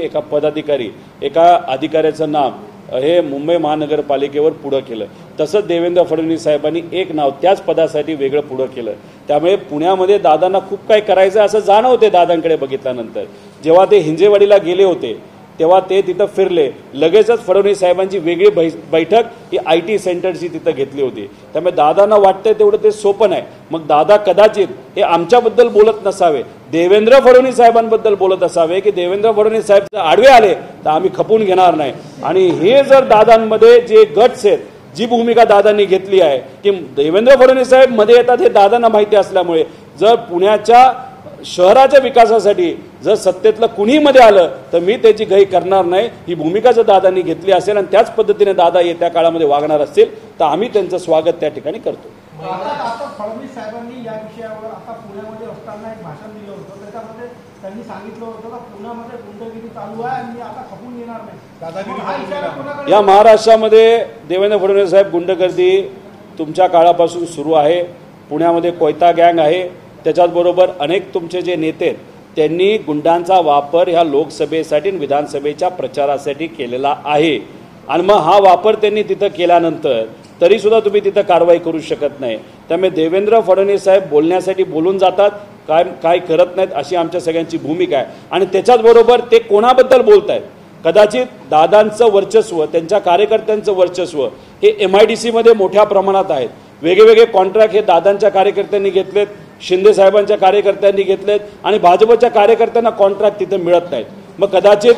एका अधिकाऱ्याचं नाव हे मुंबई महानगरपालिकेवर पुढं केलं. तसंच देवेंद्र फडणवीस साहेबांनी एक नाव त्याच पदासाठी वेगळं पुढं केलं. त्यामुळे पुण्यामध्ये दादांना खूप काही करायचं असं जाणवते. दादांकडे बघितल्यानंतर जेव्हा ते हिंजेवाडीला गेले होते तेव्हा ते तिथं फिरले. लगेचच फडणवीस साहेबांची वेगळी बैठक ही IT सेंटरची तिथं घेतली होती. त्यामुळे दादांना वाटतंय तेवढं ते सोपं नाही. मग दादा कदाचित हे आमच्याबद्दल बोलत नसावे, देवेंद्र फडणवीस साहेबांबद्दल बोलत असावे की देवेंद्र फडणवीस साहेब जर आडवे आले तर आम्ही खपून घेणार नाही. आणि हे जर दादांमध्ये जे गट्स आहेत जी भूमिका दादांनी घेतली आहे की देवेंद्र फडणवीस साहेब मध्ये येतात हे दादांना माहिती असल्यामुळे जर पुण्याच्या शहराच्या विकासासाठी जर सत्तेतलं कुणी मध्ये आलं तर मी त्याची घाई करणार नाही, ही भूमिका जर दादांनी घेतली असेल आणि त्याच पद्धतीने दादा येत्या काळामध्ये वागणार असतील तर आम्ही त्यांचं स्वागत त्या ठिकाणी करतो. आता फडणवीस साहेबांनी या विषयावर आता पुण्यामध्ये असताना एक भाषण दिलं होतं, त्याच्यामध्ये त्यांनी सांगितलं होतं का पुण्यामध्ये गुंडगिरी चालू आहे आणि आता खपून येणार नाही. हा इशारा कोणाकडे? या महाराष्ट्रामध्ये देवेंद्र फडणवीस साहेब गुंडगर्दी तुमच्या काळापासून सुरू आहे. पुण्यामध्ये कोयता गँग आहे, त्याच्याचबरोबर अनेक तुमचे जे नेते आहेत त्यांनी गुंडांचा वापर ह्या लोकसभेसाठी आणि विधानसभेच्या प्रचारासाठी केलेला आहे. आणि मग हा वापर त्यांनी तिथं केल्यानंतर तरीसुद्धा तुम्ही तिथं कारवाई करू शकत नाही. त्यामुळे देवेंद्र फडणवीस साहेब बोलण्यासाठी बोलून जातात, काय करत नाहीत अशी आमच्या सगळ्यांची भूमिका आहे. आणि त्याच्याचबरोबर ते कोणाबद्दल बोलत आहेत, कदाचित दादांचं वर्चस्व, त्यांच्या कार्यकर्त्यांचं वर्चस्व हे MIDC मध्ये मोठ्या प्रमाणात आहेत. वेगवेगळे कॉन्ट्रॅक्ट हे दादांच्या कार्यकर्त्यांनी घेतलेत, शिंदे साहेबांच्या कार्यकर्त्यांनी घेतलेत आणि भाजपच्या कार्यकर्त्यांना कॉन्ट्रॅक्ट तिथे मिळत नाहीत. मग कदाचित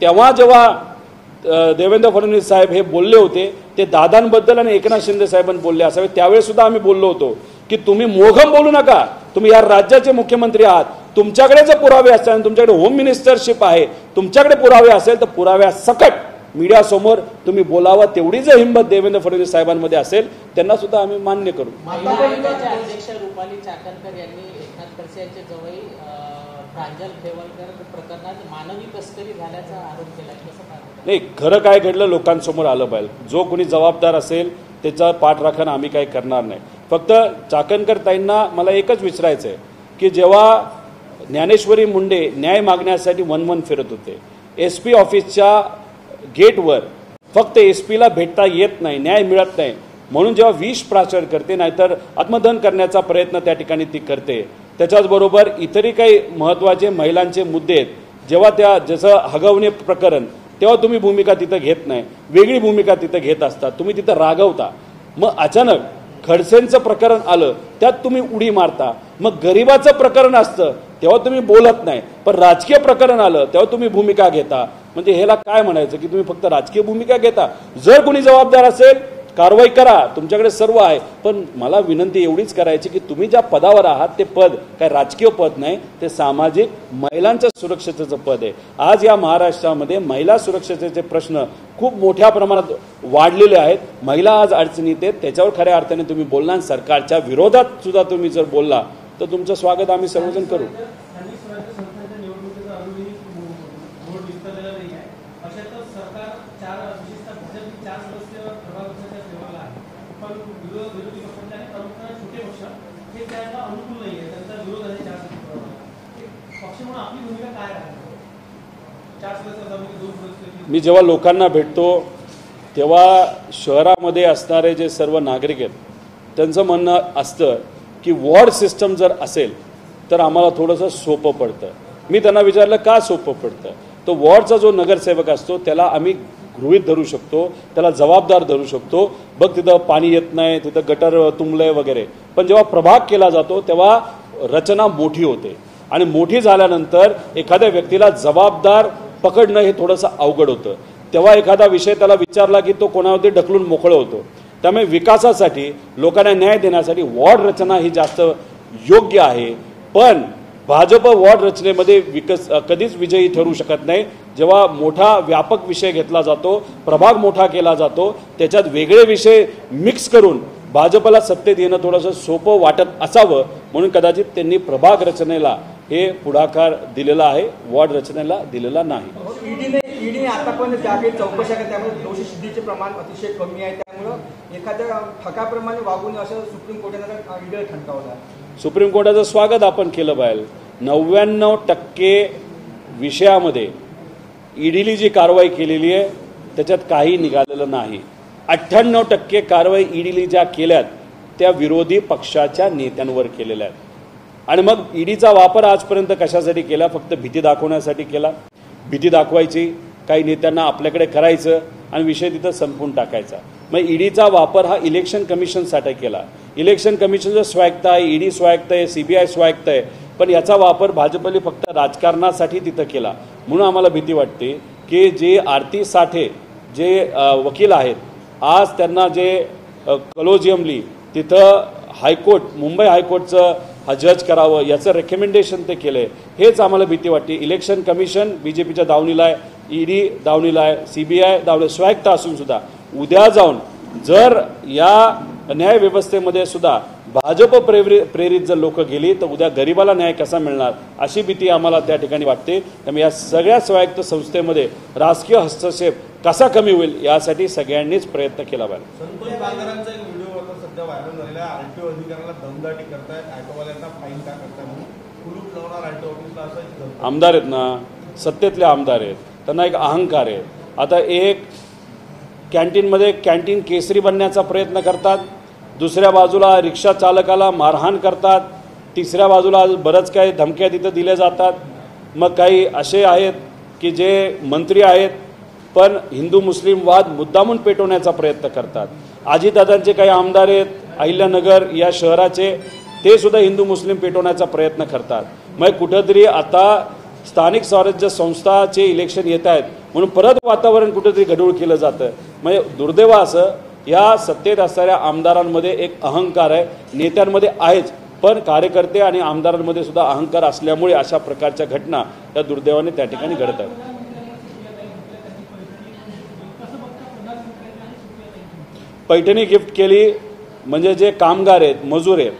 तेव्हा जेव्हा देवेंद्र फडणवीस साहेब हे बोलले होते ते दादांबद्दल आणि एकनाथ शिंदे साहेबांनी बोलले असावे. त्यावेळेस सुद्धा आम्ही बोललो होतो की तुम्ही मोघम बोलू नका, तुम्ही या राज्याचे मुख्यमंत्री आहात, तुमच्याकडे जर पुरावे असतील आणि तुमच्याकडे होम मिनिस्टरशिप आहे, तुमच्याकडे पुरावे असेल तर पुराव्यासकट मीडियासमोर तुम्ही बोलावं. तेवढी जर हिंमत देवेंद्र फडणवीस साहेबांमध्ये असेल त्यांना सुद्धा आम्ही मान्य करू. अध्यक्ष रुपाली चाकणकर यांनी एकनाथ खडसे यांच्या जवळ प्रांजल खेवलकर प्रकरणात मानवी तस्करी झाल्याचा आरोप केला. नाही, खरं काय घडलं लोकांसमोर आलं पाहिजे. जो कोणी जबाबदार असेल त्याचा पाठराखण आम्ही काही करणार नाही. फक्त चाकणकर ताईंना मला एकच विचारायचं आहे की जेव्हा ज्ञानेश्वरी मुंडे न्याय मागण्यासाठी वन फिरत होते, SP ऑफिसच्या गेटवर फक्त SP ला भेटता येत नाही, न्याय मिळत नाही म्हणून जेव्हा विष प्राचार करते, नाहीतर आत्मदहन करण्याचा प्रयत्न त्या ठिकाणी ती करते. त्याच्याचबरोबर इतरही काही महत्त्वाचे महिलांचे मुद्दे आहेत, जेव्हा त्या जसं हगवणे प्रकरण तेव्हा तुम्ही भूमिका तिथं घेत नाही, वेगळी भूमिका तिथं घेत असता, तुम्ही तिथं रागवता. मग अचानक खडसेंचं प्रकरण आलं त्यात तुम्ही उडी मारता. मग गरिबाचं प्रकरण असतं तेव्हा तुम्ही बोलत नाही, पण राजकीय प्रकरण आलं तेव्हा तुम्ही भूमिका घेता. म्हणजे ह्याला काय म्हणायचं की तुम्ही फक्त राजकीय भूमिका घेता. जर कोणी जबाबदार असेल कारवाई करा, तुमच्याकडे सर्व आहे. पण मला विनंती एवढीच करायची की तुम्ही ज्या पदावर आहात ते पद काय राजकीय पद नाही, ते सामाजिक महिलांच्या सुरक्षेचं पद आहे. आज या महाराष्ट्रामध्ये महिला सुरक्षेचे प्रश्न खूप मोठ्या प्रमाणात वाढलेले आहेत. महिला आज अडचणीत आहेत, त्याच्यावर खऱ्या अर्थाने तुम्ही बोलला आणि सरकारच्या विरोधात सुद्धा तुम्ही जर बोलला तर तुमचं स्वागत आम्ही सर्वजण करू. मी जेव्हा लोकांना भेटतो तेव्हा शहरामध्ये असणारे जे सर्व नागरिक आहेत त्यांचं म्हणणं असतं की वॉर्ड सिस्टम जर असेल तर आम्हाला थोडंसं सोपं पडतं. मी त्यांना विचारलं का सोपं पडतं. तो वॉर्डचा जो नगरसेवक असतो त्याला आम्ही गृहीत धरू शकतो, त्याला जबाबदार धरू शकतो. बघ तिथं पाणी येत नाही, तिथं गटर तुंबलंय वगैरे. पण जेव्हा प्रभाग केला जातो तेव्हा रचना मोठी होते आणि मोठी झाल्यानंतर एखाद्या व्यक्तीला जबाबदार पकडणं हे थोडंसं अवघड होतं. तेव्हा एखादा विषय त्याला विचारला की तो कोणावरती ढकलून मोकळं होतो. त्यामुळे विकासासाठी लोकांना न्याय देण्यासाठी वॉर्ड रचना ही जास्त योग्य आहे. पण भाजप वॉर्ड रचनेमध्ये कधीच विजयी ठरू शकत नाही. जेव्हा मोठा व्यापक विषय घेतला जातो, प्रभाग मोठा केला जातो, त्याच्यात वेगळे विषय मिक्स करून भाजपला सत्तेत येणं थोडंसं सोपं वाटत असावं म्हणून कदाचित त्यांनी प्रभाग रचनेला हे पुढाकार दिलेला आहे, वॉर्ड रचनेला दिलेला नाही. ईडीने आतापर्यंत ज्या काही चौकशा केल्या त्यामध्ये दोषी सिद्धीचे प्रमाण अतिशय कमी आहे. त्यामुळं एखाद्या ठकाप्रमाणे वागून असं सुप्रीम कोर्टाने ईडीला ठणकावलं आहे. सुप्रीम कोर्टाचं स्वागत आपण केलं पाहिजे. 99% विषयामध्ये ईडीने जी कारवाई केलेली आहे त्याच्यात काही निघालेलं नाही. 98% कारवाई ईडीने ज्या केल्यात त्या विरोधी पक्षाच्या नेत्यांवर केलेल्या आहेत. आणि मग ईडीचा वापर आजपर्यंत कशासाठी केला? फक्त भीती दाखवण्यासाठी केला. भीती दाखवायची, काही नेत्यांना आपल्याकडे करायचं आणि विषय तिथं संपवून टाकायचा. मग ईडीचा वापर हा इलेक्शन कमिशनसाठी केला. इलेक्शन कमिशनचं स्वायत्त आहे, ईडी स्वायत्त आहे, CBI स्वायत्त आहे. पण याचा वापर भाजपने फक्त राजकारणासाठी तिथं केला. म्हणून आम्हाला भीती वाटते की जे आरती साठे जे वकील आहेत आज त्यांना जे कलोजियमली तिथं हायकोर्ट मुंबई हायकोर्टचं हा जज करावं याचं रेकमेंडेशन ते केलं आहे. हेच आम्हाला भीती वाटते. इलेक्शन कमिशन BJPच्या दावणीला आहे, ED दावणीला आहे, CBI दावणीला स्वायत्त असून सुद्धा उद्या जाऊन जर या न्यायव्यवस्थेमध्ये सुद्धा भाजप प्रेरित जर लोक गेली तर उद्या गरिबाला न्याय कसा मिळणार अशी भीती आम्हाला त्या ठिकाणी वाटते. त्यामुळे या सगळ्या स्वायत्त संस्थेमध्ये राजकीय हस्तक्षेप कसा कमी होईल यासाठी सगळ्यांनीच प्रयत्न केला पाहिजे. संतोष बांगरांचा एक व्हिडिओ आता सध्या व्हायरल झालेला आहे. RTO अधिकाऱ्याला दमदाटी करतायत, ऑटोवाल्यांना फाईन का करताय म्हणून कुलूप लावणार RTO ऑफिसला असं आमदार आहेत ना, सत्तेतले आमदार आहेत, त्यांना एक अहंकार आहे. आता एक कॅन्टीनमध्ये कॅन्टीन केसरी बनण्याचा प्रयत्न करतात, दुसऱ्या बाजूला रिक्षा चालकाला मारहाण करतात, तिसऱ्या बाजूला बरंच काही धमक्या तिथं दिल्या जातात. मग काही असे आहेत की जे मंत्री आहेत पण हिंदू मुस्लिम वाद मुद्दामून पेटवण्याचा प्रयत्न करतात. अजितदादांचे काही आमदार आहेत अहिल्यानगर या शहराचे, ते सुद्धा हिंदू मुस्लिम पेटवण्याचा प्रयत्न करतात. मग कुठंतरी आता स्थानिक स्वराज्य संस्थाचे इलेक्शन येत आहेत म्हणून परत वातावरण कुठंतरी गढूळ केलं जातं. म्हणजे दुर्दैव असं या सत्तेत असणाऱ्या आमदारांमध्ये एक अहंकार आहे, नेत्यांमध्ये आहेच, पण कार्यकर्ते आणि आमदारांमध्ये सुद्धा अहंकार असल्यामुळे अशा प्रकारच्या घटना या दुर्दैवाने त्या ठिकाणी घडत आहेत. पैठणी गिफ्ट केली म्हणजे जे कामगार आहेत, मजूर आहेत,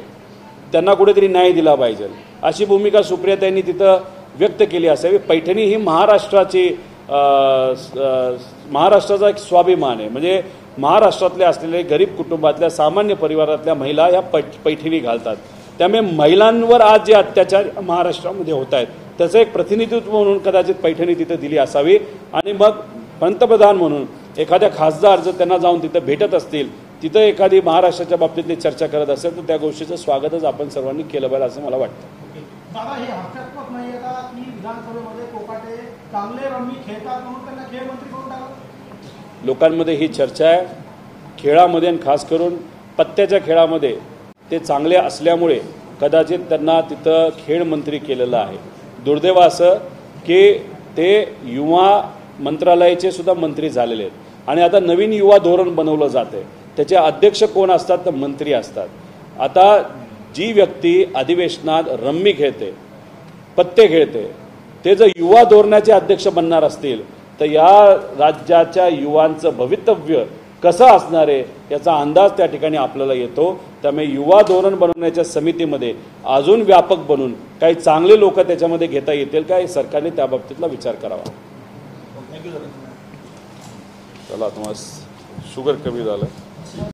त्यांना कुठेतरी न्याय दिला पाहिजे अशी भूमिका सुप्रियाताईंनी तिथं व्यक्त केली असावी. पैठणी ही महाराष्ट्राचा एक स्वाभिमान आहे. म्हणजे महाराष्ट्रातल्या असलेले गरीब कुटुंबातल्या सामान्य परिवारातल्या महिला या पैठणी घालतात. त्यामुळे महिलांवर आज जे अत्याचार महाराष्ट्रामध्ये होत आहेत त्याचं एक प्रतिनिधित्व म्हणून कदाचित पैठणी तिथं दिली असावी. आणि मग पंतप्रधान म्हणून एखाद्या खासदार जर त्यांना जाऊन तिथं भेटत असतील, तिथं एखादी महाराष्ट्राच्या बाबतीतली चर्चा करत असेल तर त्या गोष्टीचं स्वागतच आपण सर्वांनी केलं पाहिजे असं मला वाटतं. दादा, हे हास्यास्पद नाही आहे का की विधानसभेमध्ये कोकाटे चांगले रम्मी खेळतात म्हणून त्यांना खेळमंत्री करून टाकलं? लोकांमध्ये ही चर्चा आहे. खेळामध्ये आणि खास करून पत्त्याच्या खेळामध्ये ते चांगले असल्यामुळे कदाचित त्यांना तिथं खेळमंत्री केलेलं आहे. दुर्दैव असं की ते युवा मंत्रालयाचे सुद्धा मंत्री झालेले आहेत आणि आता नवीन युवा धोरण बनवलं जाते. त्याचे अध्यक्ष कोण असतात तर मंत्री असतात. आता जी व्यक्ती अधिवेशनात रम्मी खेळते, पत्ते खेळते, ते जर युवा धोरणाचे अध्यक्ष बनणार असतील तर या राज्याच्या युवांचं भवितव्य कसं असणार आहे याचा अंदाज त्या ठिकाणी आपल्याला येतो. त्यामुळे युवा धोरण बनवण्याच्या समितीमध्ये अजून व्यापक बनून काही चांगले लोक त्याच्यामध्ये घेता येतील का, हे सरकारने त्या बाबतीतला विचार करावा. चला, तुम्हाला शुगर कमी झालं.